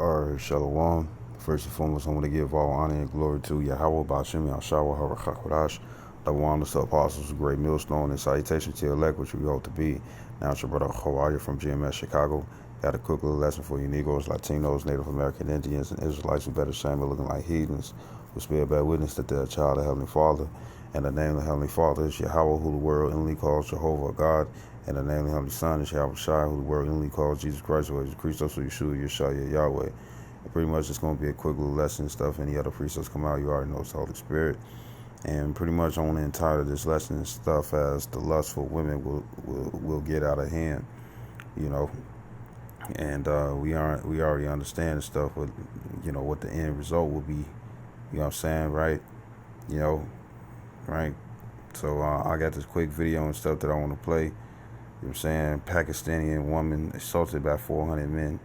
Shalom. First and foremost, I want to give all honor and glory to Yahweh Ba'ashem Yahshua HaRachakodash, the one of the apostles, a great millstone, and salutation to your elect, which we hope to be. Now it's your brother Hawaii from GMS Chicago. Got a quick little lesson for you Negroes, Latinos, Native American Indians, and Israelites who better shame looking like heathens, who bear bad witness that they're a child of Heavenly Father. And the name of the Heavenly Father is Yahweh, who the world inly calls Jehovah God. And the name of the Heavenly Son is Yahweh Shai, who the world inly calls Jesus Christ, who is Christos, who Yeshua, Yeshua, Yahweh. And pretty much it's going to be a quick little lesson and stuff. Any other precepts come out, you already know it's the Holy Spirit. And pretty much I want to entitle this lesson and stuff as the lust for women will get out of hand, you know. And we already understand and stuff, but you know what the end result will be. You know what I'm saying, right? You know, right? So I got this quick video and stuff that I want to play. You know what I'm saying? Pakistani woman assaulted by 400 men.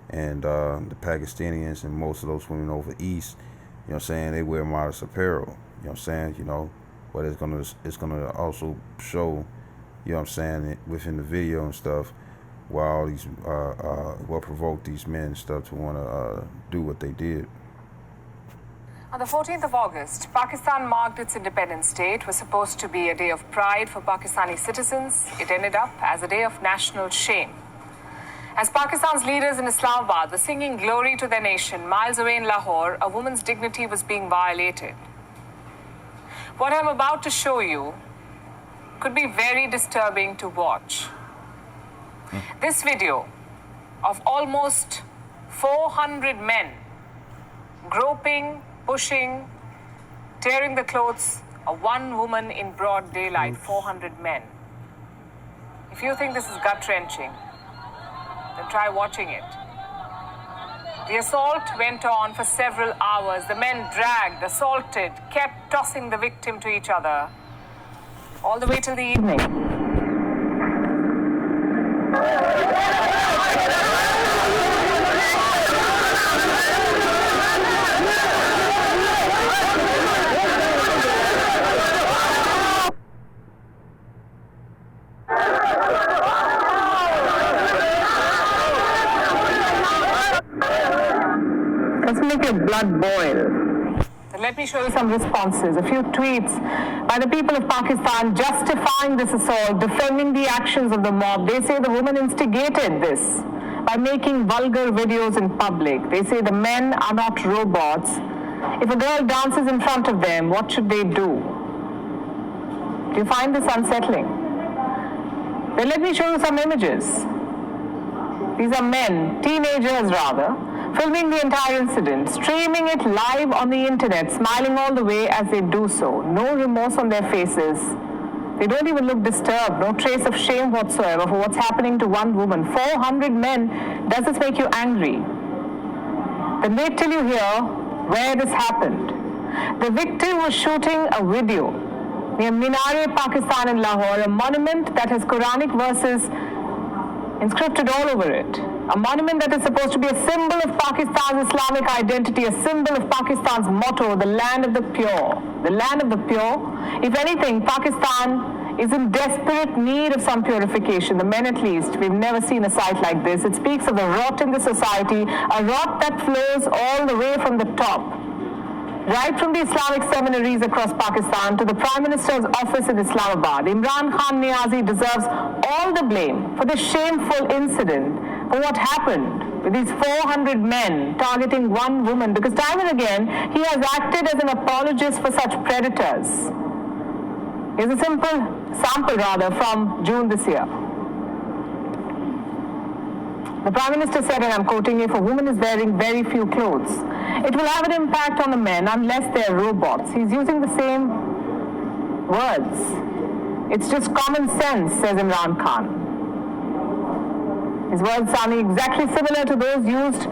And the Pakistanians and most of those women over east, you know what I'm saying, they wear modest apparel. You know what I'm saying? You know, but it's gonna also show, you know what I'm saying, within the video and stuff, why all these what provoked these men and stuff to want to do what they did. On the 14th of August, Pakistan marked its Independence Day. It was supposed to be a day of pride for Pakistani citizens. It ended up as a day of national shame. As Pakistan's leaders in Islamabad were singing glory to their nation, miles away in Lahore, a woman's dignity was being violated. What I'm about to show you could be very disturbing to watch. This video of almost 400 men groping, pushing, tearing the clothes of one woman in broad daylight, 400 men. If you think this is gut-wrenching, then try watching it. The assault went on for several hours. The men dragged, assaulted, kept tossing the victim to each other, all the way till the evening. Let's make your blood boil. So let me show you some responses. A few tweets by the people of Pakistan justifying this assault, defending the actions of the mob. They say the woman instigated this by making vulgar videos in public. They say the men are not robots. If a girl dances in front of them, what should they do? Do you find this unsettling? Then let me show you some images. These are men, teenagers rather, filming the entire incident, streaming it live on the internet, smiling all the way as they do so. No remorse on their faces. They don't even look disturbed, no trace of shame whatsoever for what's happening to one woman. 400 men. Does this make you angry? Then wait till you hear where this happened. The victim was shooting a video near Minar-e Pakistan in Lahore, a monument that has Quranic verses inscripted all over it. A monument that is supposed to be a symbol of Pakistan's Islamic identity, a symbol of Pakistan's motto, the land of the pure. The land of the pure. If anything, Pakistan is in desperate need of some purification. The men at least. We've never seen a sight like this. It speaks of the rot in the society, a rot that flows all the way from the top. Right from the Islamic seminaries across Pakistan to the Prime Minister's office in Islamabad, Imran Khan Niazi deserves all the blame for this shameful incident, for what happened with these 400 men targeting one woman, because time and again he has acted as an apologist for such predators. Here's a simple sample from June this year. The Prime Minister said, and I'm quoting, if a woman is wearing very few clothes, it will have an impact on the men unless they're robots. He's using the same words. It's just common sense, says Imran Khan. His words sounding exactly similar to those used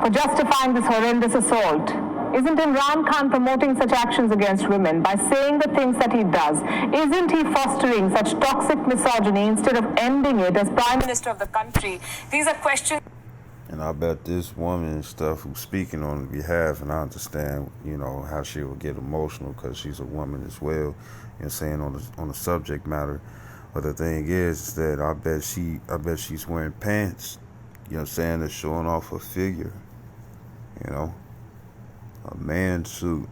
for justifying this horrendous assault. Isn't Imran Khan promoting such actions against women by saying the things that he does? Isn't he fostering such toxic misogyny instead of ending it as Prime Minister of the country? These are questions. And I bet this woman and stuff who's speaking on behalf, and I understand, you know, how she will get emotional because she's a woman as well, you know what I'm saying, on the subject matter. But the thing is that I bet she's wearing pants, you know what I'm saying, that's showing off her figure. You know, a man suit.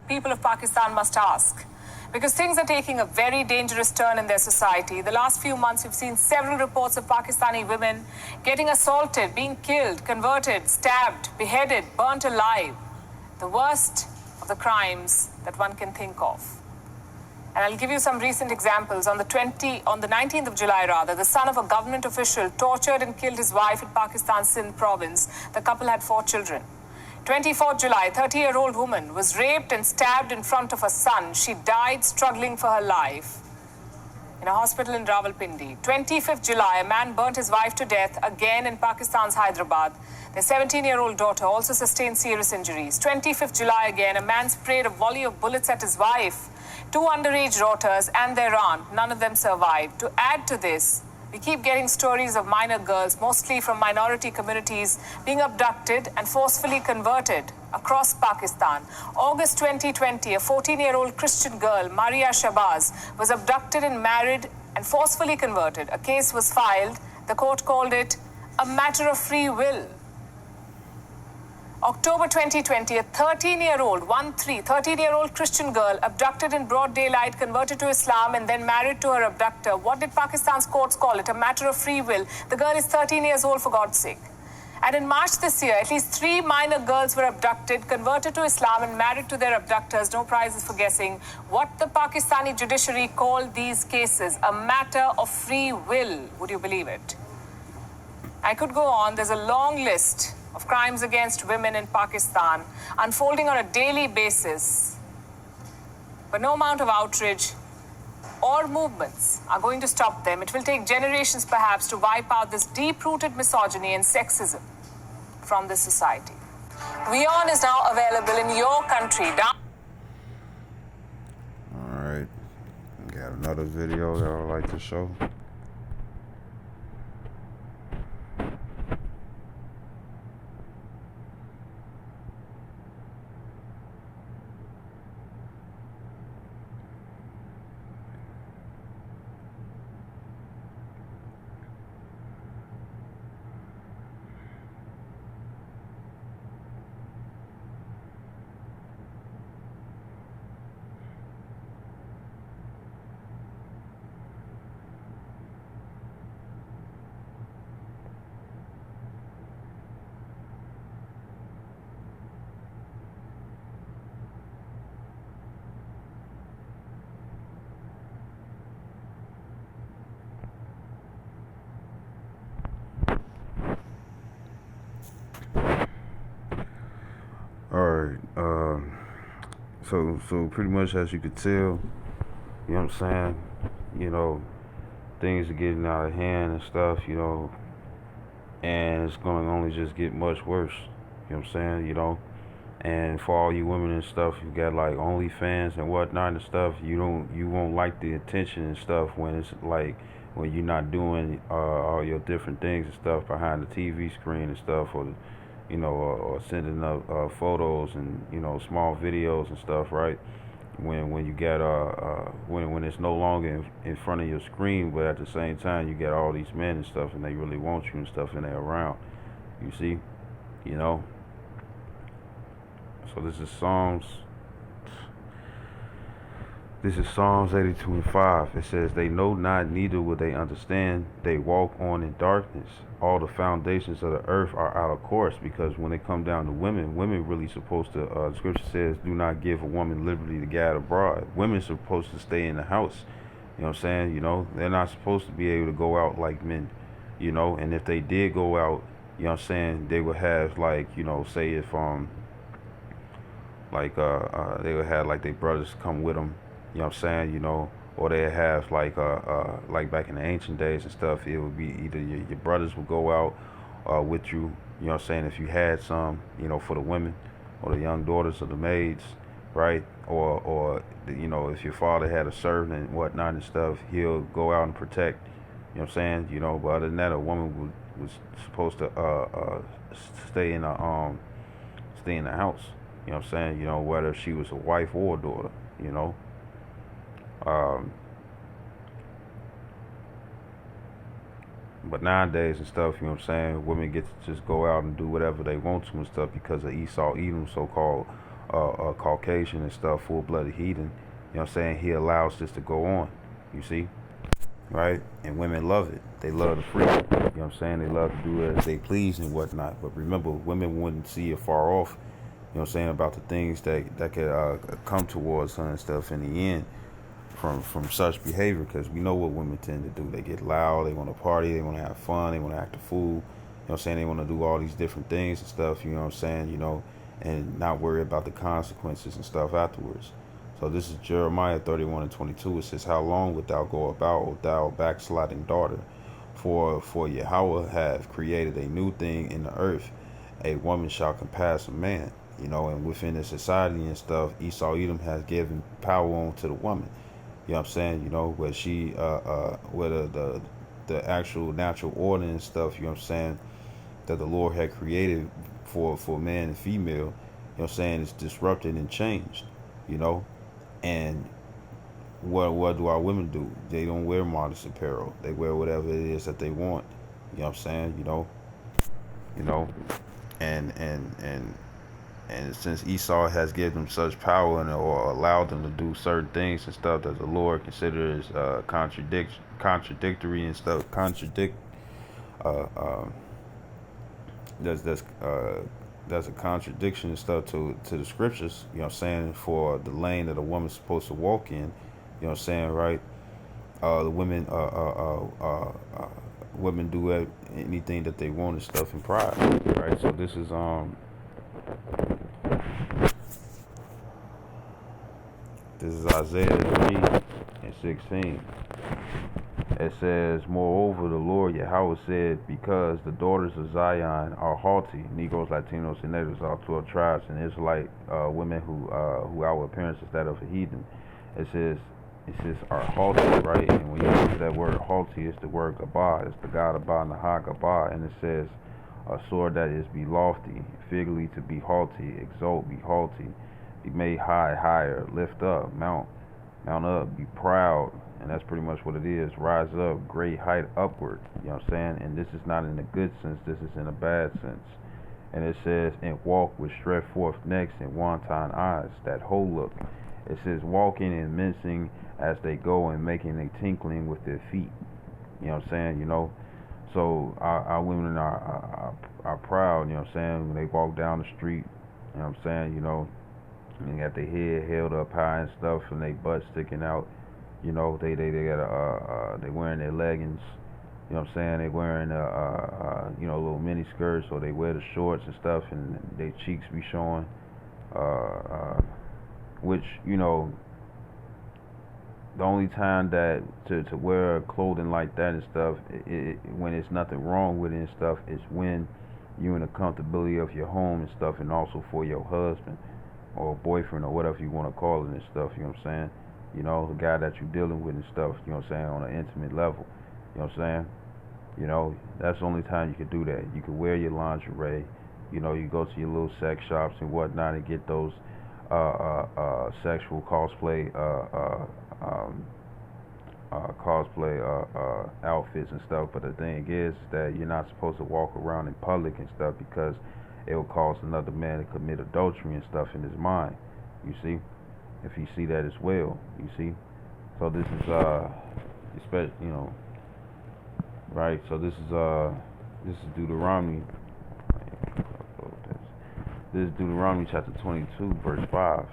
People of Pakistan must ask. Because things are taking a very dangerous turn in their society. The last few months, we've seen several reports of Pakistani women getting assaulted, being killed, converted, stabbed, beheaded, burnt alive. The worst of the crimes that one can think of. And I'll give you some recent examples. On the 19th of July, the son of a government official tortured and killed his wife in Pakistan's Sindh province. The couple had 4 children. 24th July, 30-year-old woman was raped and stabbed in front of her son. She died struggling for her life in a hospital in Rawalpindi. 25th July, a man burnt his wife to death again in Pakistan's Hyderabad. Their 17-year-old daughter also sustained serious injuries. 25th July again, a man sprayed a volley of bullets at his wife, 2 underage daughters and their aunt. None of them survived. To add to this, we keep getting stories of minor girls, mostly from minority communities, being abducted and forcefully converted across Pakistan. August 2020, a 14-year-old Christian girl, Maria Shabazz, was abducted and married and forcefully converted. A case was filed. The court called it a matter of free will. October 2020, a 13-year-old Christian girl abducted in broad daylight, converted to Islam and then married to her abductor. What did Pakistan's courts call it? A matter of free will. The girl is 13 years old, for God's sake. And in March this year, at least 3 minor girls were abducted, converted to Islam and married to their abductors. No prizes for guessing what the Pakistani judiciary called these cases. A matter of free will. Would you believe it? I could go on. There's a long list of crimes against women in Pakistan unfolding on a daily basis. But no amount of outrage or movements are going to stop them. It will take generations perhaps to wipe out this deep-rooted misogyny and sexism from this society. WION is now available in your country. Alright, got another video that I'd like to show. Alright, so pretty much as you could tell, you know what I'm saying, you know, things are getting out of hand and stuff, you know, and it's going to only just get much worse, you know what I'm saying, you know, and for all you women and stuff, you got like OnlyFans and whatnot and stuff, you won't like the attention and stuff when it's like, when you're not doing all your different things and stuff behind the TV screen and stuff, or you know, or sending up photos and, you know, small videos and stuff, right? When you get when it's no longer in front of your screen, but at the same time you get all these men and stuff, and they really want you and stuff, and they're around. You see, you know. So this is Psalms 82:5. It says, "They know not, neither will they understand. They walk on in darkness. All the foundations of the earth are out of course." Because when they come down to women really supposed to, the scripture says, "Do not give a woman liberty to gad abroad." Women supposed to stay in the house. You know what I'm saying? You know, they're not supposed to be able to go out like men. You know, and if they did go out, you know what I'm saying, they would have, like, you know, say if they would have like their brothers come with them. You know what I'm saying, you know, or they have like back in the ancient days and stuff, it would be either your brothers would go out with you, you know what I'm saying, if you had some, you know, for the women or the young daughters of the maids, right? Or you know, if your father had a servant and whatnot and stuff, he'll go out and protect, you know what I'm saying, you know. But other than that, a woman was supposed to stay in the house, you know what I'm saying, you know, whether she was a wife or a daughter, you know. But nowadays and stuff, you know what I'm saying, women get to just go out and do whatever they want to and stuff because of Esau Edom, so-called Caucasian and stuff, full-blooded heathen. You know what I'm saying? He allows this to go on, you see, right? And women love it. They love the freedom. You know what I'm saying? They love to do as they please and whatnot. But remember, women wouldn't see it far off, you know what I'm saying, about the things that could come towards her and stuff in the end from such behavior, because we know what women tend to do. They get loud, they want to party, they want to have fun, they want to act a fool. You know what I'm saying? They want to do all these different things and stuff, you know what I'm saying, and not worry about the consequences and stuff afterwards. So this is Jeremiah 31:22. It says, "How long wilt thou go about, O thou backsliding daughter? For Yahweh hath created a new thing in the earth. A woman shall compass a man." And within the society and stuff, Esau Edom has given power on to the woman. You know what I'm saying? Where she, where the actual natural order and stuff, you know what I'm saying, that the Lord had created for man and female, you know what I'm saying, is disrupted and changed, and what do our women do? They don't wear modest apparel. They wear whatever it is that they want. You know what I'm saying? And since Esau has given them such power or allowed them to do certain things and stuff that the Lord considers contradictory and stuff, that's a contradiction and stuff to the scriptures, you know what I'm saying, for the lane that a woman's supposed to walk in, you know what I'm saying, right? The women do anything that they want and stuff in pride, right? So this is Isaiah 3:16. It says, "Moreover, the Lord Yahweh said, because the daughters of Zion are haughty," Negroes, Latinos, and natives, all 12 tribes, and Israelite women who our appearance is that of a heathen. It says are haughty, right? And when you look at that word haughty, it's the word Gabah. It's the God Abba and the Ha Gabah. And it says, a sword that is be lofty, figuratively to be haughty, exalt, be haughty, be made high, higher, lift up, mount up, be proud. And that's pretty much what it is. Rise up, great height upward. You know what I'm saying? And this is not in a good sense. This is in a bad sense. And it says, and walk with stretched forth necks and wanton eyes. That whole look. It says, walking and mincing as they go and making a tinkling with their feet. You know what I'm saying? So our women are proud. You know what I'm saying? When they walk down the street, you know what I'm saying? And they got their head held up high and stuff, and they butt sticking out. They got they wearing their leggings. You know what I'm saying? They wearing little mini skirts, or they wear the shorts and stuff, and their cheeks be showing. Which the only time that to wear clothing like that and stuff, when there's nothing wrong with it and stuff, is when you in the comfortability of your home and stuff, and also for your husband or boyfriend or whatever you want to call it and stuff. You know what I'm saying? The guy that you're dealing with and stuff, you know what I'm saying, on an intimate level. You know what I'm saying? That's the only time you could do that. You could wear your lingerie. You go to your little sex shops and whatnot and get those sexual cosplay outfits and stuff. But the thing is that you're not supposed to walk around in public and stuff, because it will cause another man to commit adultery and stuff in his mind. You see? If you see that as well, you see. So this is right. So this is Deuteronomy. This is Deuteronomy chapter 22, verse 5.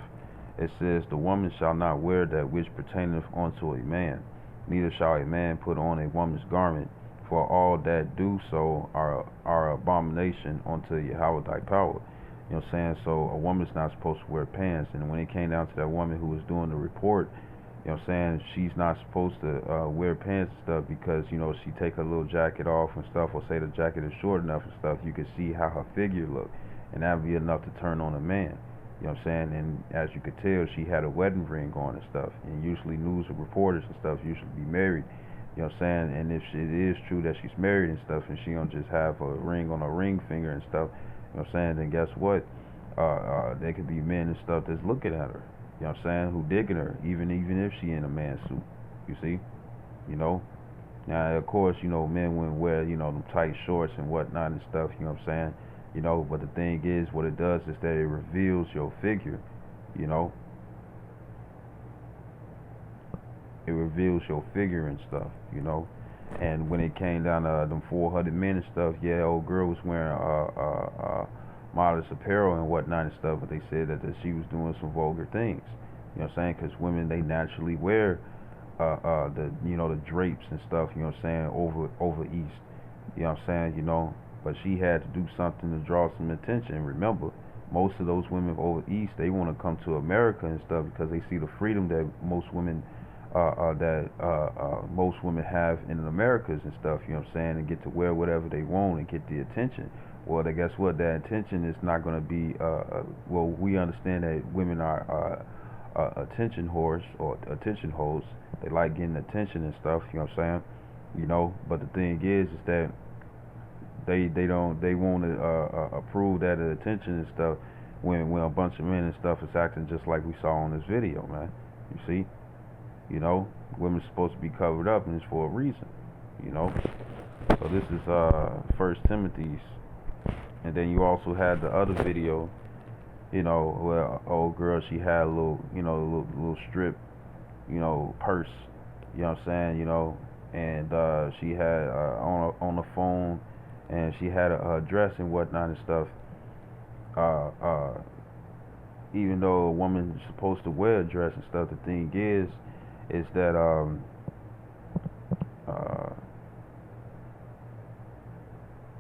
It says, "The woman shall not wear that which pertaineth unto a man, neither shall a man put on a woman's garment, for all that do so are abomination unto Yahweh thy power." You know what I'm saying? So a woman's not supposed to wear pants. And when it came down to that woman who was doing the report, you know what I'm saying, she's not supposed to wear pants and stuff, because, she take her little jacket off and stuff, or say the jacket is short enough and stuff, you can see how her figure look. And that would be enough to turn on a man. You know what I'm saying? And as you could tell, she had a wedding ring on and stuff. And usually news reporters and stuff usually be married. You know what I'm saying? And if it is true that she's married and stuff, and she don't just have a ring on her ring finger and stuff, you know what I'm saying, then guess what? There could be men and stuff that's looking at her, you know what I'm saying, who digging her, even if she in a man suit, you see, Now, of course, men wouldn't wear, them tight shorts and whatnot and stuff, you know what I'm saying? But the thing is, what it does is that it reveals your figure, you know? It reveals your figure and stuff, And when it came down to them 400 men and stuff, yeah, old girl was wearing modest apparel and whatnot and stuff, but they said that she was doing some vulgar things, you know what I'm saying? Because women, they naturally wear the drapes and stuff, you know what I'm saying, over east, you know what I'm saying, but she had to do something to draw some attention. Remember, most of those women over east, they want to come to America and stuff because they see the freedom that most women have in the Americas and stuff, you know what I'm saying, and get to wear whatever they want and get the attention. Well, then guess what? That attention is not going to be. Well, we understand that women are attention whores or attention hoes. They like getting attention and stuff. You know what I'm saying? But the thing is that they want to approve that attention and stuff when a bunch of men and stuff is acting just like we saw on this video, man. You see? Women's supposed to be covered up, and it's for a reason. So this is First Timothy's, and then you also had the other video. Where old girl, she had a little, little strip, purse, you know what I'm saying, and she had on the phone, and she had a dress and whatnot and stuff. Even though a woman is supposed to wear a dress and stuff, the thing is that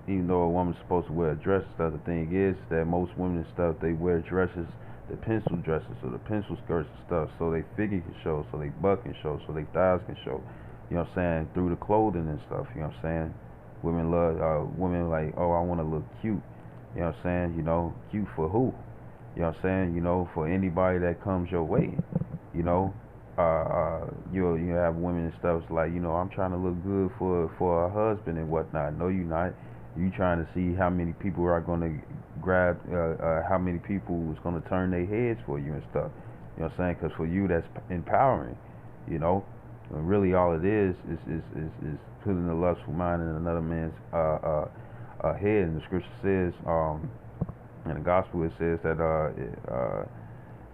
even though a woman's supposed to wear a dress and stuff, the thing is that most women and stuff, they wear dresses, the pencil dresses or the pencil skirts and stuff, so they figure can show, so they butt can show, so they thighs can show, you know what I'm saying, through the clothing and stuff, you know what I'm saying. Women love, women like, oh, I want to look cute, you know what I'm saying, cute for who, you know what I'm saying, for anybody that comes your way, you have women and stuff like, I'm trying to look good for a husband and whatnot. No, you're not. You trying to see how many people are going to grab, how many people is going to turn their heads for you and stuff. You know what I'm saying? Because for you, that's empowering. And really, all it is putting the lustful mind in another man's head. And the scripture says, in the gospel, it says that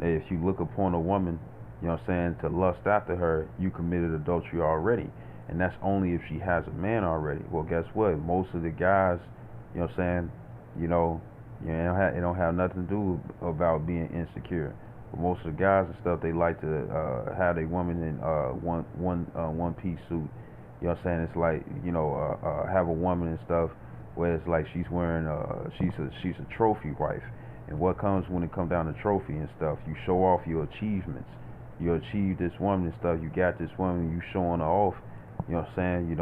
if you look upon a woman, you know what I'm saying, to lust after her, you committed adultery already. And that's only if she has a man already. Well, guess what? Most of the guys, you know what I'm saying, it don't have nothing to do about being insecure. But most of the guys and stuff, they like to have a woman in one piece suit. You know what I'm saying? It's like, have a woman and stuff where it's like she's wearing she's a trophy wife. And what comes when it comes down to trophy and stuff, you show off your achievements. You achieve this woman and stuff, you got this woman, you showing her off, you know what I'm saying,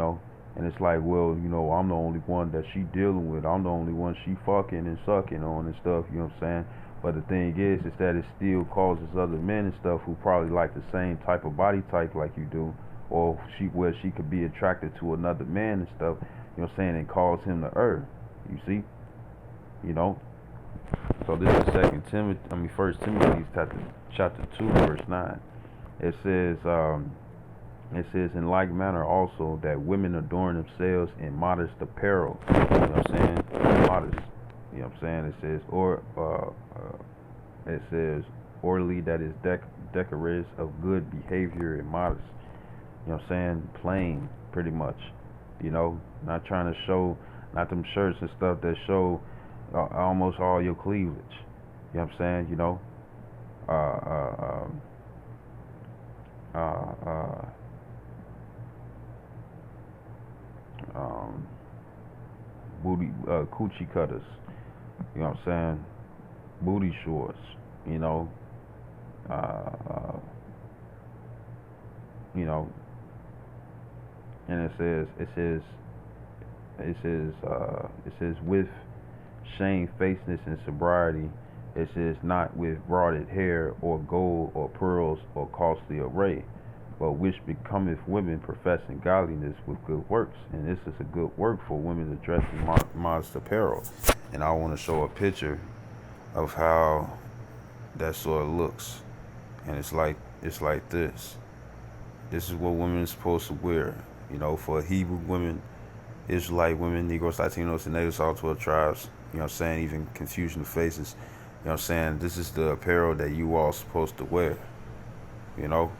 and it's like, well, I'm the only one that she dealing with, I'm the only one she fucking and sucking on and stuff, you know what I'm saying, but the thing is that it still causes other men and stuff who probably like the same type of body type like you do, or where she could be attracted to another man and stuff, you know what I'm saying, and cause him to err, you see, so this is First Timothy chapter 2 verse 9. It says, in like manner also that women adorn themselves in modest apparel. You know what I'm saying? Modest. You know what I'm saying? It says orderly, that is decorous, of good behavior and modest. You know what I'm saying? Plain, pretty much. Not trying to show, not them shirts and stuff that show almost all your cleavage. You know what I'm saying? Booty, coochie cutters, you know what I'm saying, booty shorts, and it says with shamefacedness and sobriety. It says not with broided hair or gold or pearls or costly array, but which becometh women professing godliness with good works. And this is a good work for women to dress in modest apparel. And I want to show a picture of how that sort of looks. And it's like this. This is what women are supposed to wear. You know, for Hebrew women, Israelite women, Negroes, Latinos, and natives, all 12 tribes. You know what I'm saying? Even confusion of faces. You know what I'm saying? This is the apparel that you all supposed to wear. You know?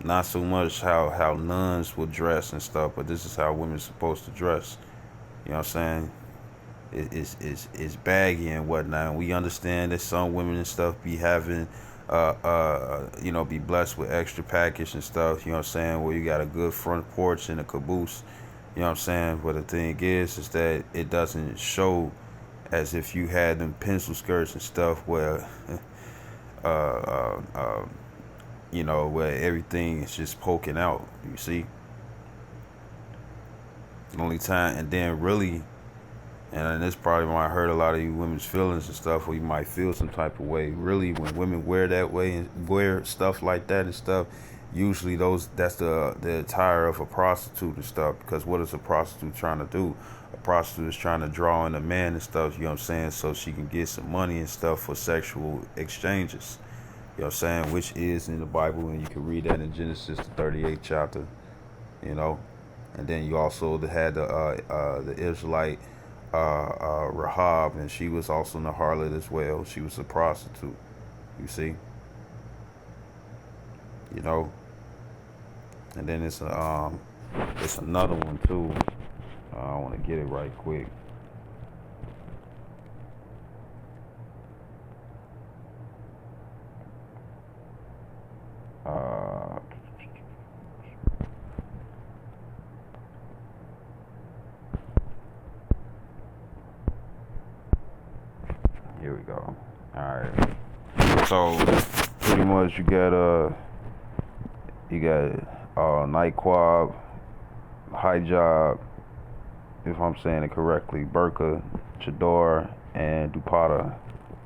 Not so much how nuns will dress and stuff, but this is how women's supposed to dress. You know what I'm saying? It's baggy and whatnot. And we understand that some women and stuff be having, be blessed with extra package and stuff. You know what I'm saying? Where you got a good front porch and a caboose. You know what I'm saying? But the thing is that it doesn't show as if you had them pencil skirts and stuff where, uh, uh, uh, where everything is just poking out. You see? The only time, and then really. And this probably might hurt a lot of you women's feelings and stuff, or you might feel some type of way. Really, when women wear that way and wear stuff like that and stuff, usually that's the attire of a prostitute and stuff. Because what is a prostitute trying to do? A prostitute is trying to draw in a man and stuff, you know what I'm saying, so she can get some money and stuff for sexual exchanges. You know what I'm saying? Which is in the Bible, and you can read that in Genesis, the 38th chapter, you know. And then you also had the Israelite Rahab, and she was also a harlot as well. She was a prostitute, you see, you know. And then it's another one too. I want to get it right quick. Here we go. All right. So pretty much you got niqab, hijab, if I'm saying it correctly, burqa, chador, and dupatta,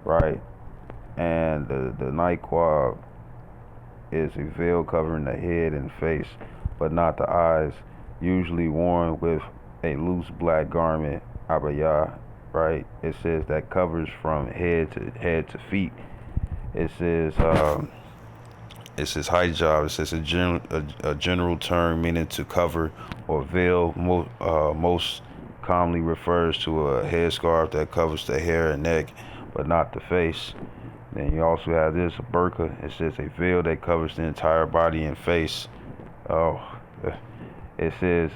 right? And the niqab is a veil covering the head and face, but not the eyes, usually worn with a loose black garment, abaya, right? It says that covers from head to feet. It says hijab. It says a general term meaning to cover or veil. Most commonly refers to a headscarf that covers the hair and neck, but not the face. Then you also have this burqa. It says a veil that covers the entire body and face. It says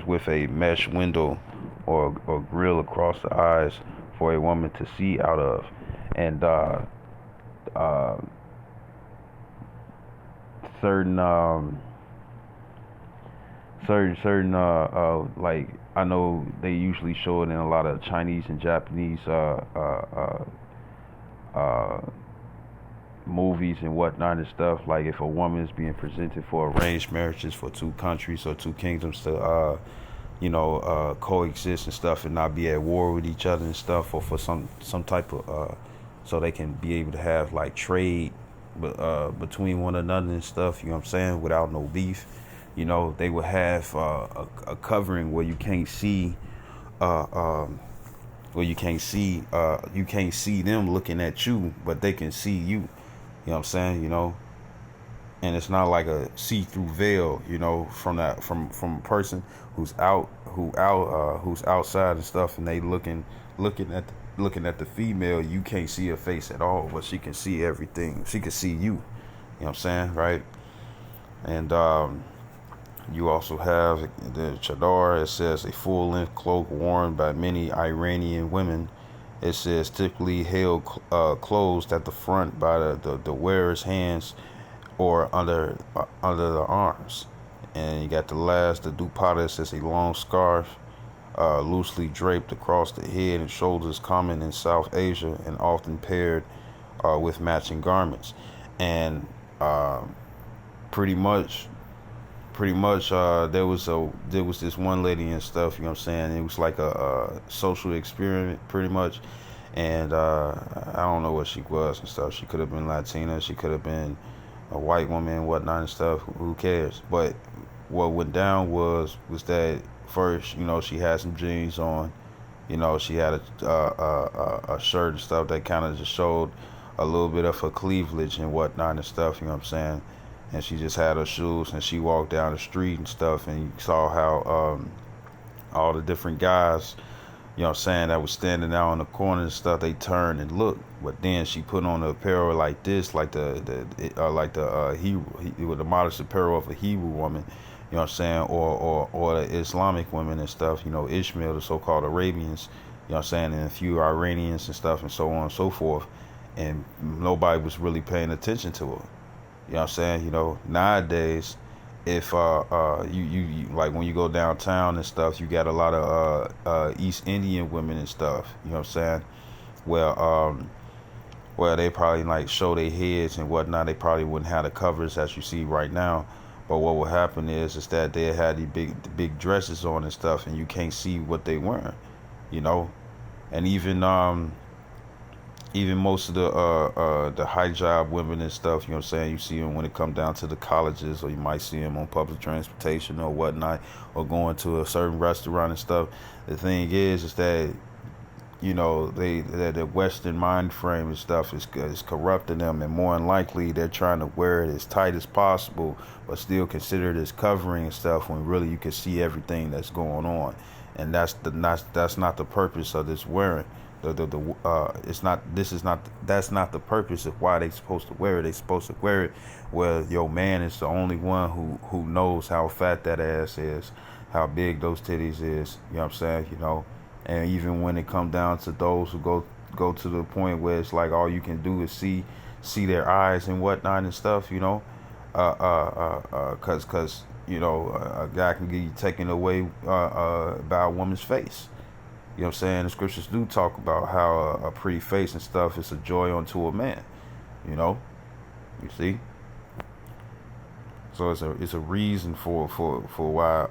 with a mesh window or grill across the eyes for a woman to see out of, and certain like I know they usually show it in a lot of Chinese and Japanese movies and whatnot and stuff. Like if a woman is being presented for arranged marriages for two countries or two kingdoms to coexist and stuff and not be at war with each other and stuff, or for some type of so they can be able to have like trade between one another and stuff, you know what I'm saying, without no beef. You know, they would have a covering where you can't see you can't see them looking at you, but they can see you. You know what I'm saying? You know, and it's not like a see-through veil. You know, from a person who's outside and stuff, and they looking at the female. You can't see her face at all, but she can see everything. She can see you. You know what I'm saying, right? And you also have the chador. It says a full-length cloak worn by many Iranian women. It says typically held closed at the front by the wearer's hands or under the arms. And you got the dupatta. It says a long scarf loosely draped across the head and shoulders, common in South Asia and often paired with matching garments. And pretty much there was this one lady and stuff, you know what I'm saying, it was like a social experiment pretty much. And I don't know what she was and stuff. She could have been Latina, she could have been a white woman and whatnot and stuff, who cares. But what went down was that first, you know, she had some jeans on, You know, she had a shirt and stuff that kind of just showed a little bit of her cleavage and whatnot and stuff. You know what I'm saying? And she just had her shoes, and she walked down the street and stuff, and you saw how all the different guys, you know what I'm saying, that was standing out on the corner and stuff, they turned and looked. But then she put on the apparel like this, like the Hebrew, with the modest apparel of a Hebrew woman, you know what I'm saying, or the Islamic women and stuff, you know, Ishmael, the so-called Arabians, you know what I'm saying, and a few Iranians and stuff, and so on and so forth. And nobody was really paying attention to her. You know what I'm saying? You know, nowadays, if you like when you go downtown and stuff, you got a lot of East Indian women and stuff. You know what I'm saying? Well, they probably like show their heads and whatnot. They probably wouldn't have the covers as you see right now. But what will happen is that they had these big dresses on and stuff, and you can't see what they wearing. You know, and even most of the hijab women and stuff, you know what I'm saying, you see them when it come down to the colleges, or you might see them on public transportation or whatnot, or going to a certain restaurant and stuff. The thing is that, you know, that the Western mind frame and stuff is corrupting them, and more than likely they're trying to wear it as tight as possible, but still consider it as covering and stuff, when really you can see everything that's going on, and that's not the purpose of this wearing. That's not the purpose of why they supposed to wear it. They supposed to wear it where your man is the only one who knows how fat that ass is, how big those titties is. You know what I'm saying? You know, and even when it come down to those who go to the point where it's like all you can do is see their eyes and whatnot and stuff. You know, cause you know, a guy can get taken away by a woman's face. You know what I'm saying? The scriptures do talk about how a pretty face and stuff is a joy unto a man. You know, you see. So it's a reason for why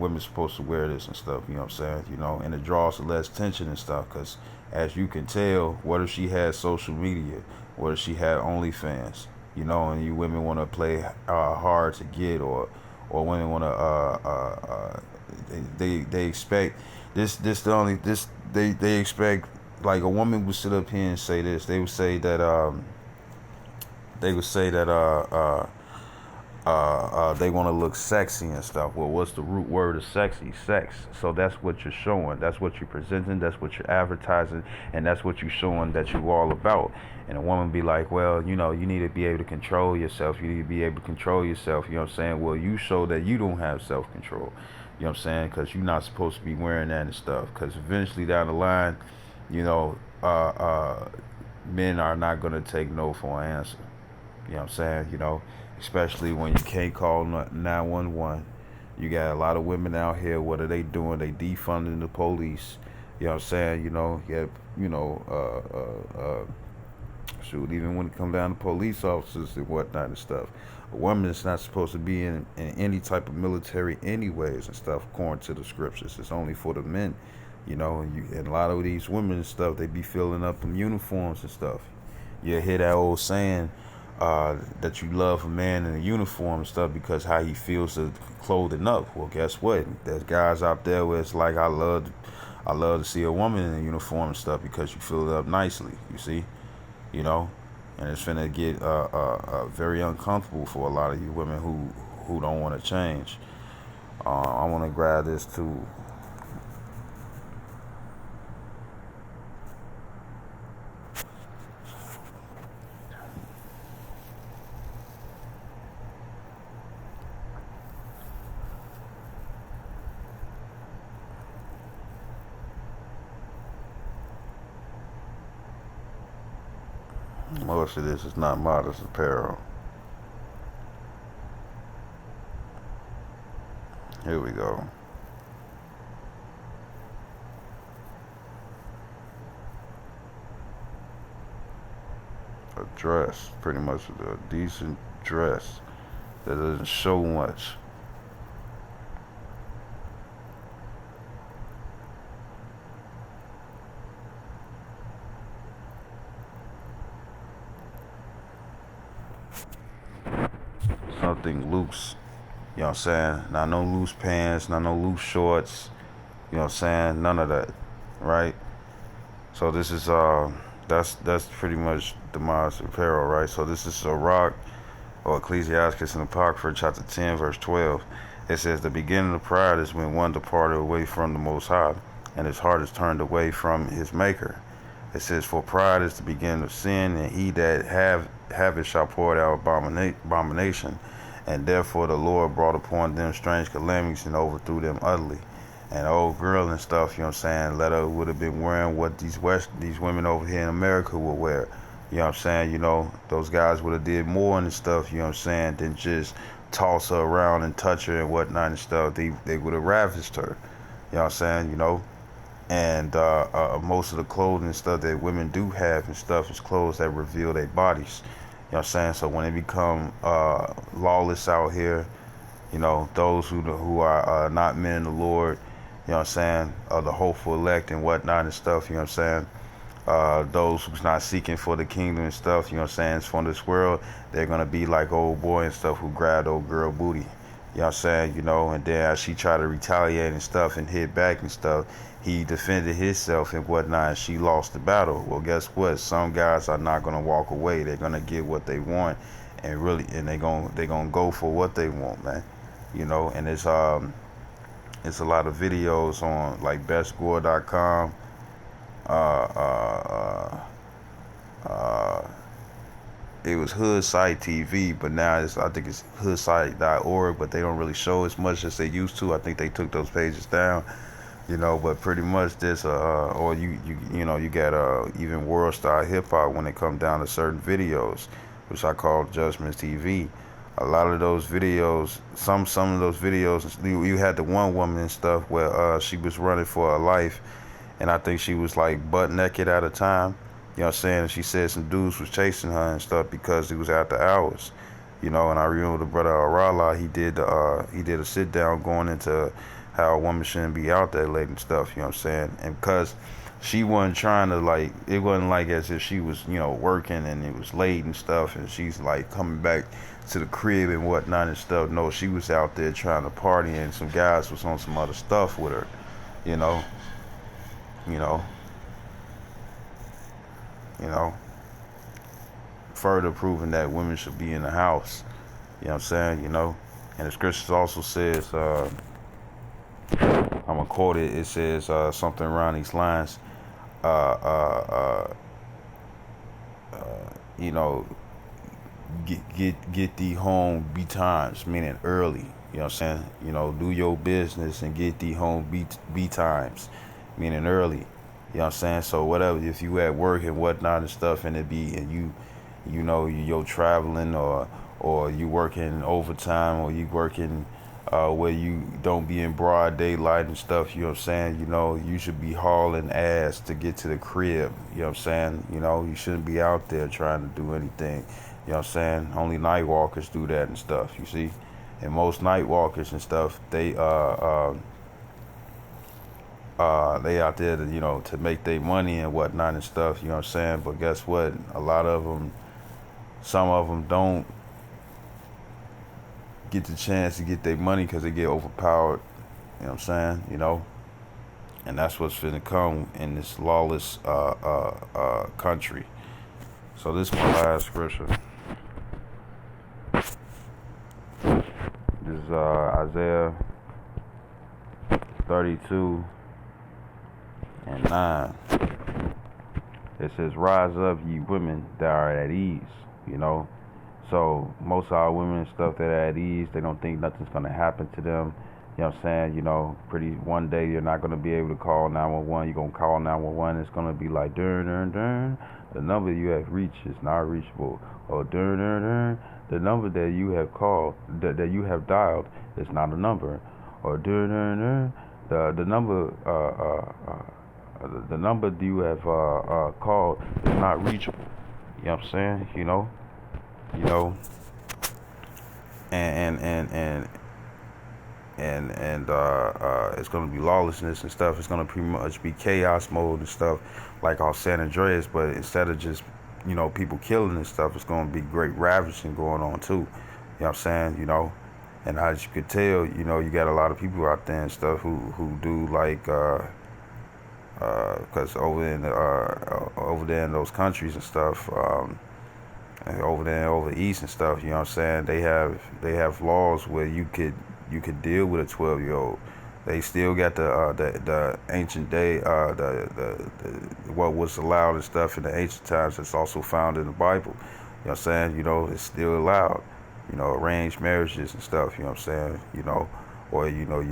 women's supposed to wear this and stuff. You know what I'm saying? You know, and it draws less tension and stuff. Because as you can tell, what if she had social media? What if she had OnlyFans? You know, and you women want to play hard to get, or women want to they expect. They expect, like, a woman would sit up here and say this. They would say that they want to look sexy and stuff. Well, what's the root word of sexy? Sex. So that's what you're showing. That's what you're presenting. That's what you're advertising, and that's what you're showing that you're all about. And a woman be like, well, you know, you need to be able to control yourself. You need to be able to control yourself. You know what I'm saying? Well, you show that you don't have self-control. You know what I'm saying? Because you're not supposed to be wearing that and stuff. Because eventually down the line, you know, men are not going to take no for an answer. You know what I'm saying? You know, especially when you can't call 911. You got a lot of women out here. What are they doing? They defunding the police. You know what I'm saying? You know, shoot, even when it comes down to police officers and whatnot and stuff. A woman is not supposed to be in any type of military anyways and stuff, according to the scriptures. It's only for the men, you know, and a lot of these women and stuff, they be filling up them uniforms and stuff. You hear that old saying that you love a man in a uniform and stuff because how he feels the clothing up. Well, guess what? There's guys out there where it's like, I love to see a woman in a uniform and stuff because you fill it up nicely, you see, you know. And it's finna get very uncomfortable for a lot of you women who don't want to change. I want to grab this too. Most of this is not modest apparel. Here we go. A dress, pretty much a decent dress that doesn't show much. Something loose, you know what I'm saying? Not no loose pants, not no loose shorts, you know what I'm saying? None of that. right? So this is that's pretty much Demise Apparel, right? So this is Sirach or Ecclesiastes in Apocrypha, chapter 10, verse 12. It says, "The beginning of pride is when one departed away from the Most High, and his heart is turned away from his Maker." It says, "For pride is the beginning of sin, and he that have it shall pour it out abomination. And therefore the Lord brought upon them strange calamities and overthrew them utterly." And old girl and stuff, you know what I'm saying, let her would have been wearing what these women over here in America would wear. You know what I'm saying? You know, those guys would have did more and stuff, you know what I'm saying, than just toss her around and touch her and whatnot and stuff. They would have ravished her. You know what I'm saying, you know? And most of the clothing and stuff that women do have and stuff is clothes that reveal their bodies. You know what I'm saying? So when they become lawless out here, you know, those who are not men in the Lord, you know what I'm saying, the hopeful elect and whatnot and stuff, you know what I'm saying, those who's not seeking for the kingdom and stuff, you know what I'm saying, it's from this world, they're going to be like old boy and stuff who grabbed old girl booty, you know what I'm saying, you know, and then as she tried to retaliate and stuff and hit back and stuff, he defended himself and whatnot, and she lost the battle. Well, guess what? Some guys are not going to walk away. They're going to get what they want, and they're gonna go for what they want, man. You know, and it's a lot of videos on like bestgore.com. It was Hoodsite TV, but now I think it's hoodsite.org, but they don't really show as much as they used to. I think they took those pages down, you know, but pretty much this or you know, you got even World Star Hip Hop when it comes down to certain videos, which I call Judgments TV. A lot of those videos, some of those videos, you had the one woman and stuff where she was running for her life, and I think she was like butt naked at a time. You know what I'm saying? And she said some dudes was chasing her and stuff because it was after hours. You know, and I remember the brother Arala, he did a sit down going into how a woman shouldn't be out there late and stuff, you know what I'm saying? And because she wasn't trying to, like, it wasn't like as if she was, you know, working and it was late and stuff and she's like coming back to the crib and whatnot and stuff. No, she was out there trying to party and some guys was on some other stuff with her, you know. Further proving that women should be in the house. You know what I'm saying? You know. And the scriptures also says, I'm gonna quote it. It says something around these lines. You know, get thee home betimes, meaning early. You know what I'm saying? You know, do your business and get thee home betimes, meaning early. You know what I'm saying? So whatever, if you at work and whatnot and stuff, and you know, you're traveling or you working overtime or you working where you don't be in broad daylight and stuff, you know what I'm saying? You know, you should be hauling ass to get to the crib. You know what I'm saying? You know, you shouldn't be out there trying to do anything. You know what I'm saying? Only night walkers do that and stuff, you see? And most night walkers and stuff, they out there to, you know, to make their money and whatnot and stuff, you know what I'm saying? But guess what? A lot of them, some of them don't get the chance to get their money because they get overpowered, you know what I'm saying? You know? And that's what's finna come in this lawless country. So this is my last scripture. This is Isaiah 32 and 9. It says, "Rise up, ye women that are at ease," you know. So most of our women and stuff that are at ease, they don't think nothing's gonna happen to them. You know what I'm saying? You know, one day you're not gonna be able to call 911. You're gonna call 911. It's gonna be like dun dun dun. The number you have reached is not reachable. Or dun dun dun. The number that you have called, that you have dialed, is not a number. Or dun dun dun. The number the number you have called is not reachable. You know what I'm saying? You know, and it's gonna be lawlessness and stuff. It's gonna pretty much be chaos mode and stuff, like on San Andreas. But instead of just, you know, people killing and stuff, it's gonna be great ravishing going on too. You know what I'm saying? You know, and as you could tell, you know, you got a lot of people out there and stuff who do like because over there in those countries and stuff, and over there over east and stuff, you know what I'm saying? They have laws where you could deal with a 12-year-old. They still got the ancient day, the what was allowed and stuff in the ancient times. It's also found in the Bible. You know what I'm saying? You know, it's still allowed. You know, arranged marriages and stuff. You know what I'm saying? You know, or you know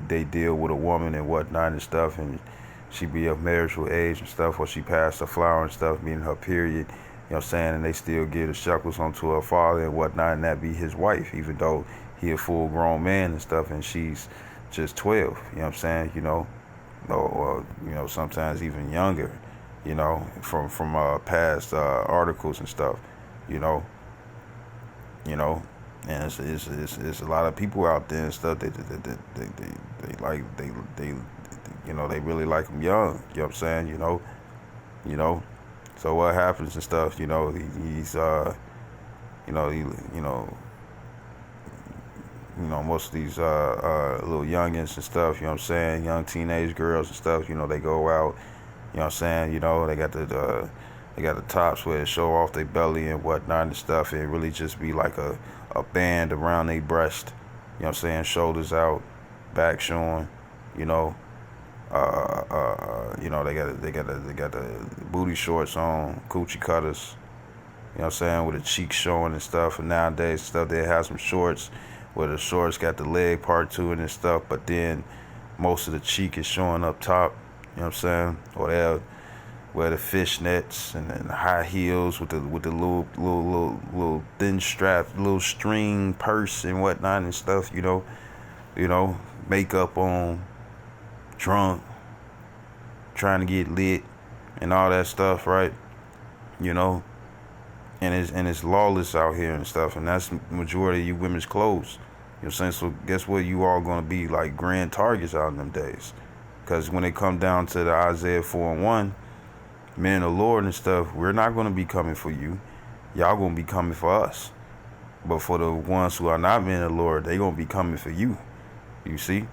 they deal with a woman and whatnot and stuff, and she be of marriageable age and stuff, or she passed the flower and stuff, meaning her period. You know what I'm saying? And they still give the shekels onto her father and whatnot, and that be his wife, even though he a full grown man and stuff, and she's just 12. You know what I'm saying? You know, or you know, sometimes even younger. You know, from past articles and stuff. You know, and it's a lot of people out there and stuff. They you know, they really like them young. You know what I'm saying? You know. So what happens and stuff? You know, he's most of these little youngins and stuff. You know what I'm saying? Young teenage girls and stuff. You know, they go out. You know what I'm saying? You know, they got the tops where they show off their belly and whatnot and stuff. And it really just be like a band around their breast. You know what I'm saying? Shoulders out, back showing. You know, they got the booty shorts on, coochie cutters. You know what I'm saying? With the cheeks showing and stuff. And nowadays stuff, they have some shorts where the shorts got the leg part to it and stuff, but then most of the cheek is showing up top. You know what I'm saying? Or they'll wear the fishnets and the high heels with the little thin strap, little string purse and whatnot and stuff. You know, makeup on, drunk, trying to get lit, and all that stuff, right? You know, and it's lawless out here and stuff, and that's the majority of you women's clothes. You know what I'm saying? So guess what? You all gonna be like grand targets out in them days. Because when it come down to the Isaiah 4:1, men of the Lord and stuff, we're not going to be coming for you. Y'all going to be coming for us. But for the ones who are not men of the Lord, they going to be coming for you. You see?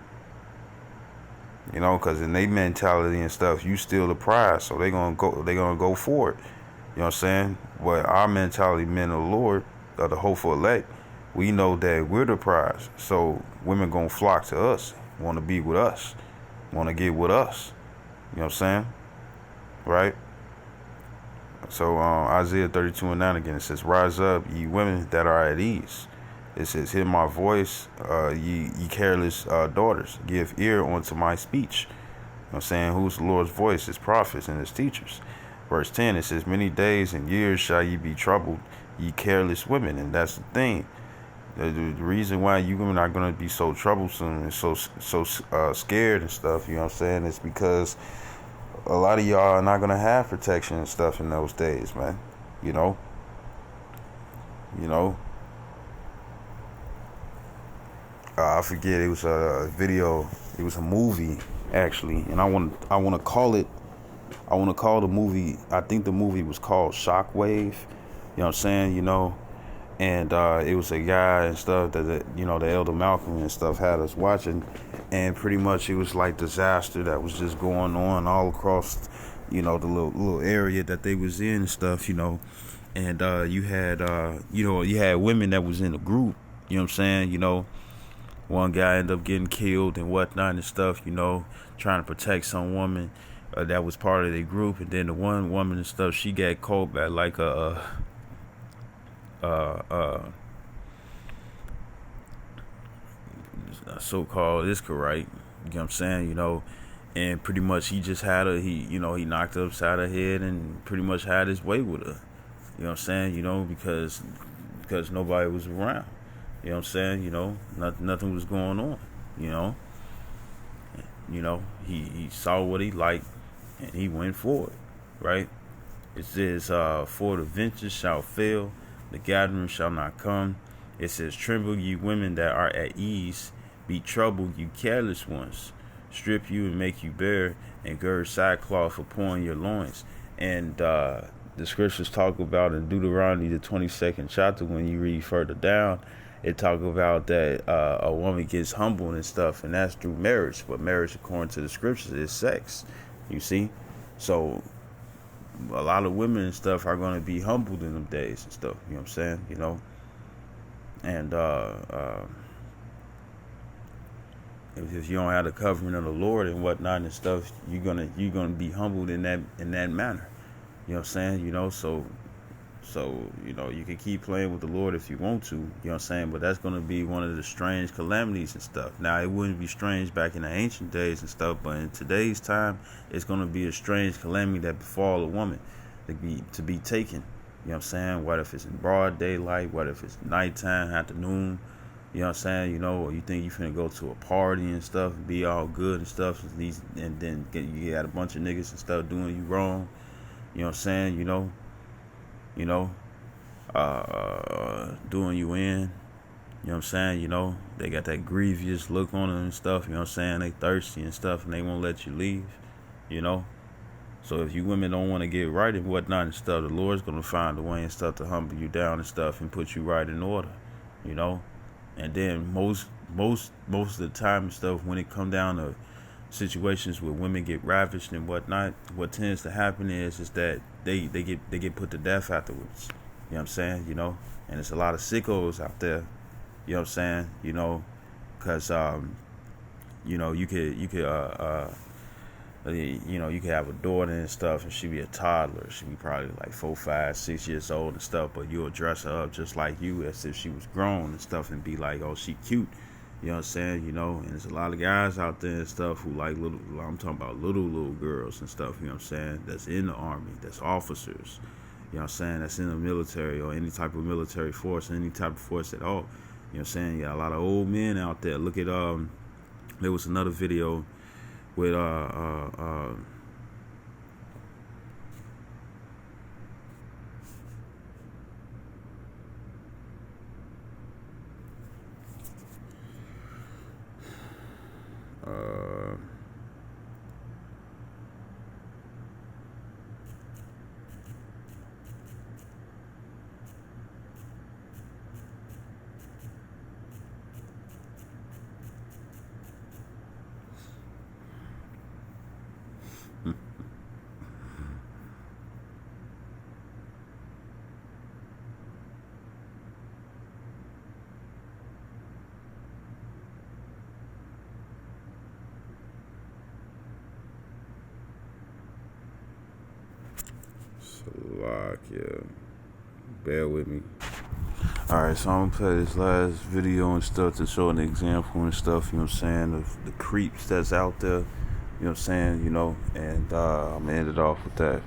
You know, because in their mentality and stuff, you still the prize. So they're going to go for it. You know what I'm saying? But our mentality, men of the Lord, or the hopeful elect, we know that we're the prize. So women going to flock to us, want to be with us. Want to get with us. You know what I'm saying? Right? So Isaiah 32:9 again, it says, "Rise up, ye women that are at ease." It says, "Hear my voice, ye careless daughters. Give ear unto my speech." You know what I'm saying? Who's the Lord's voice? His prophets and his teachers. Verse 10, it says, "Many days and years shall ye be troubled, ye careless women." And that's the thing. The reason why you women are going to be so troublesome and so scared and stuff, you know what I'm saying, is because a lot of y'all are not going to have protection and stuff in those days, man. You know. I forget, it was a video, it was a movie actually, and I want to call the movie, I think the movie was called Shockwave. You know what I'm saying? You know. And it was a guy and stuff that the Elder Malcolm and stuff had us watching, and pretty much it was like disaster that was just going on all across, you know, the little area that they was in and stuff, you know, and you had women that was in the group, you know what I'm saying, you know, one guy ended up getting killed and whatnot and stuff, you know, trying to protect some woman that was part of their group, and then the one woman and stuff, she got caught by like a so-called Iscarite, you know what I'm saying, you know, and pretty much he just had her, he knocked her upside her head and pretty much had his way with her, you know what I'm saying, you know, because nobody was around, you know what I'm saying, you know, nothing was going on, you know, he saw what he liked and he went for it, right? It says, "For the ventures shall fail, the gathering shall not come." It says, "Tremble, ye women that are at ease. Be troubled, you careless ones. Strip you and make you bare, and gird sackcloth upon your loins." And the scriptures talk about in Deuteronomy, the 22nd chapter, when you read further down, it talk about that a woman gets humbled and stuff, and that's through marriage. But marriage, according to the scriptures, is sex. You see, so a lot of women and stuff are going to be humbled in them days and stuff. You know what I'm saying? You know, and if you don't have the covering of the Lord and whatnot and stuff, you're gonna be humbled in that manner. You know what I'm saying? You know, so you know, you can keep playing with the Lord if you want to. You know what I'm saying? But that's gonna be one of the strange calamities and stuff. Now, it wouldn't be strange back in the ancient days and stuff, but in today's time, it's gonna be a strange calamity that befall a woman to be taken. You know what I'm saying? What if it's in broad daylight? What if it's nighttime, afternoon? You know what I'm saying? You know, or you think you finna go to a party and stuff and be all good and stuff, and then you got a bunch of niggas and stuff doing you wrong. You know what I'm saying? You know, doing you in. You know what I'm saying? You know, they got that grievous look on them and stuff. You know what I'm saying? They thirsty and stuff, and they won't let you leave. You know? So if you women don't want to get right and whatnot and stuff, the Lord's going to find a way and stuff to humble you down and stuff and put you right in order. You know? And then most of the time and stuff, when it come down to situations where women get ravished and whatnot, what tends to happen is that they get put to death afterwards. You know what I'm saying? You know, and there's a lot of sickos out there. You know what I'm saying? You know, because you know, you could you know, you could have a daughter and stuff, and she be a toddler. She be probably like 4, 5, 6 years old and stuff, but you'll dress her up just like you, as if she was grown and stuff, and be like, oh, she cute. You know what I'm saying? You know, and there's a lot of guys out there and stuff who like little, I'm talking about little girls and stuff, you know what I'm saying, that's in the army, that's officers, you know what I'm saying, that's in the military or any type of military force, any type of force at all. You know what I'm saying? You got a lot of old men out there. Look at, there was another video with, Slovakia. Bear with me. Alright, so I'm gonna play this last video and stuff to show an example and stuff, you know what I'm saying, of the creeps that's out there, you know what I'm saying, you know, and I'm gonna end it off with that.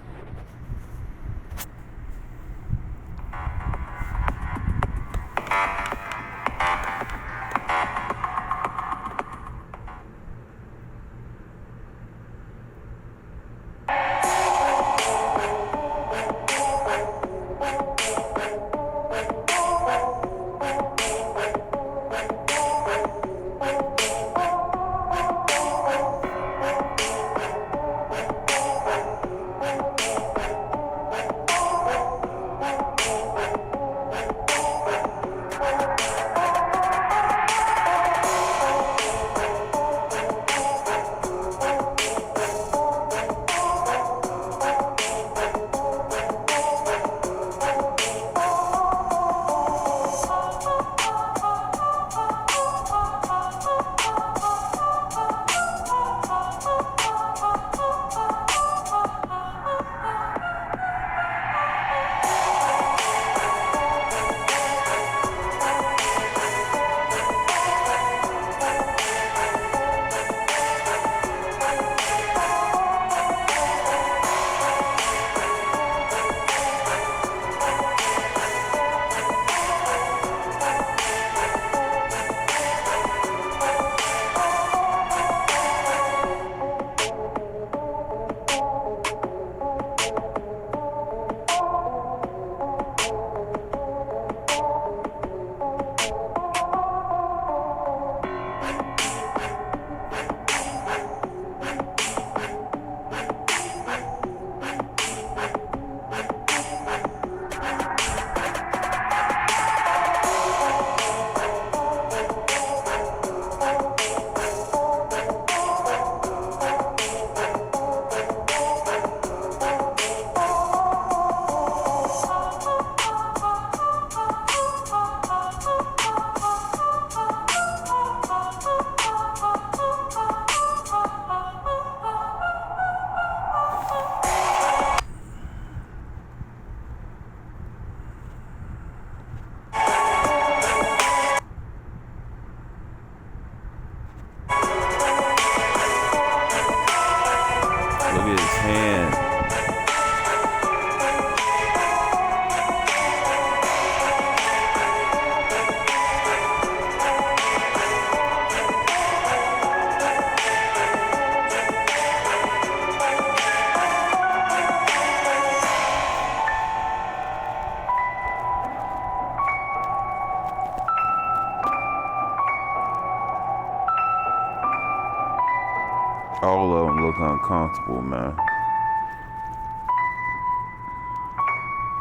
All of them look uncomfortable, man.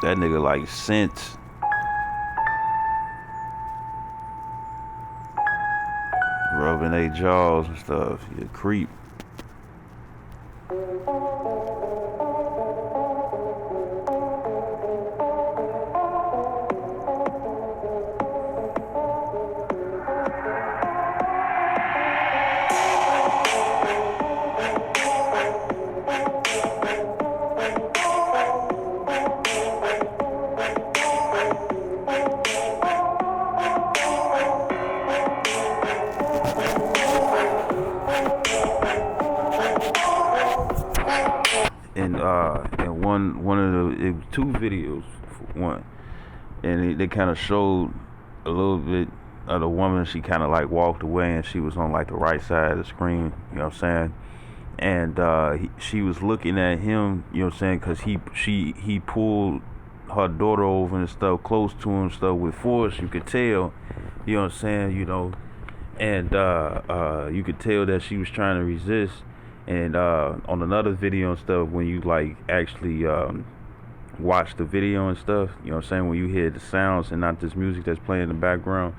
That nigga like scent. Rubbing their jaws and stuff. You creep. And one of the, it was two videos for one, and they kind of showed a little bit of the woman. She kind of like walked away, and she was on like the right side of the screen, you know what I'm saying? And she was looking at him, you know what I'm saying, because he pulled her daughter over and stuff, close to him and stuff with force. You could tell, you know what I'm saying, you know, and you could tell that she was trying to resist. And on another video and stuff, when you like actually watch the video and stuff, you know what I'm saying, when you hear the sounds and not this music that's playing in the background,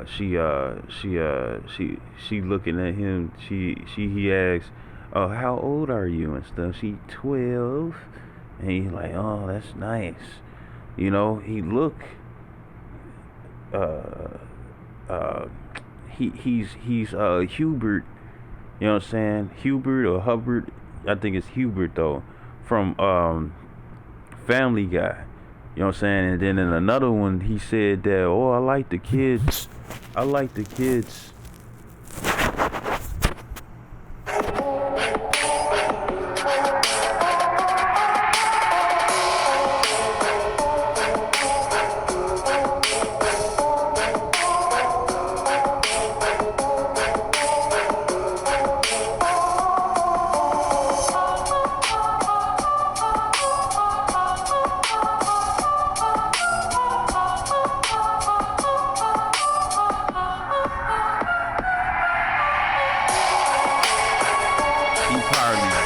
she looking at him. He asks, how old are you and stuff. She 12, and he's like, oh, that's nice. You know, he look. He's Hubert, you know what I'm saying? Hubert or Hubbard, I think it's Hubert though, from Family Guy, you know what I'm saying? And then in another one, he said that, oh, I like the kids.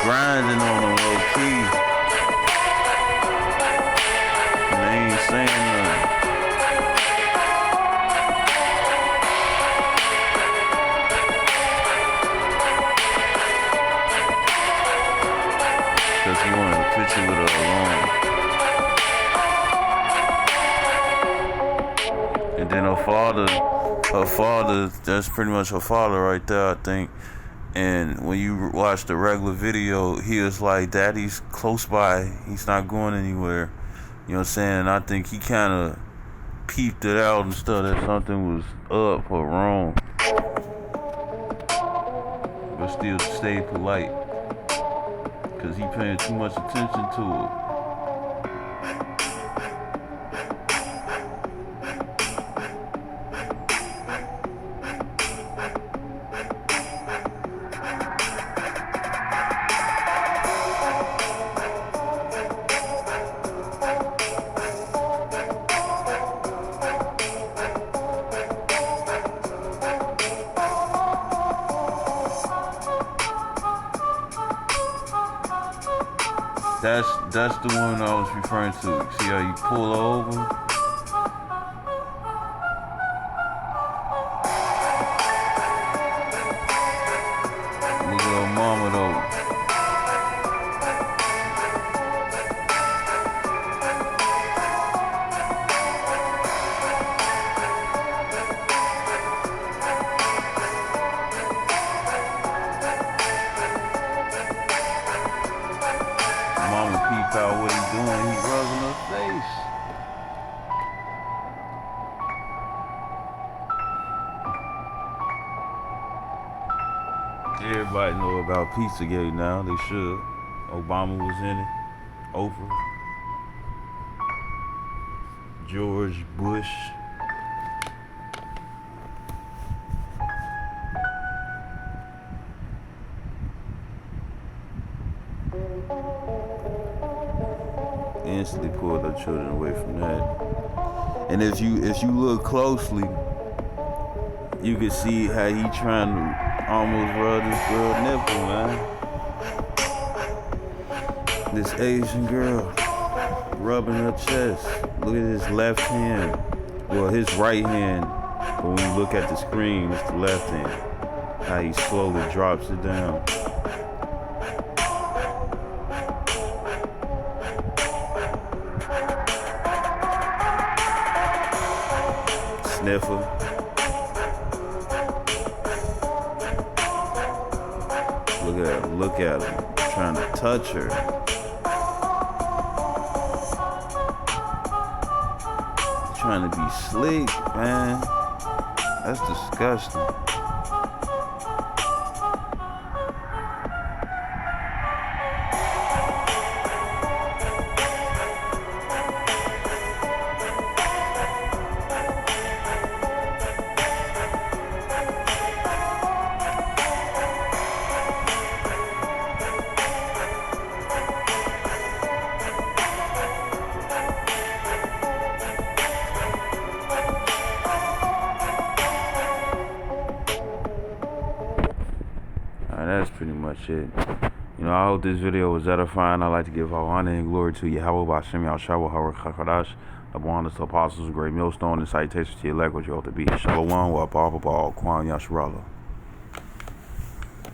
Grinding on them low key. And they ain't saying nothing. Cause he wanted a picture with her alone. And then her father, that's pretty much her father right there, I think. And when you watch the regular video, he was like, Daddy's close by. He's not going anywhere. You know what I'm saying? And I think he kind of peeped it out and stuff that something was up or wrong. But still stayed polite. Because he paying too much attention to it. That's the one I was referring to. See how you pull her over? Look at her mama though. Mama peep out what he doing, he rubbing her face. Everybody know about Pizzagate now, they should. Obama was in it, Oprah, George Bush. Instantly pulled their children away from that. And if you look closely, you can see how he trying to Almost rubbed this girl nipple, man. This Asian girl rubbing her chest. Look at his left hand. Well, his right hand. But when you look at the screen, it's the left hand. How he slowly drops it down. Sniffer. Look at him, trying to touch her. Trying to be slick, man. That's disgusting. That's pretty much it. You know, I hope this video was edifying. I'd like to give all honor and glory to Yahweh B'Shem Yahshua HaRachakadash, the one the apostles, great millstone, and citation to elect what you ought to be. Shalom, wa Baba Kwan Yasharallah.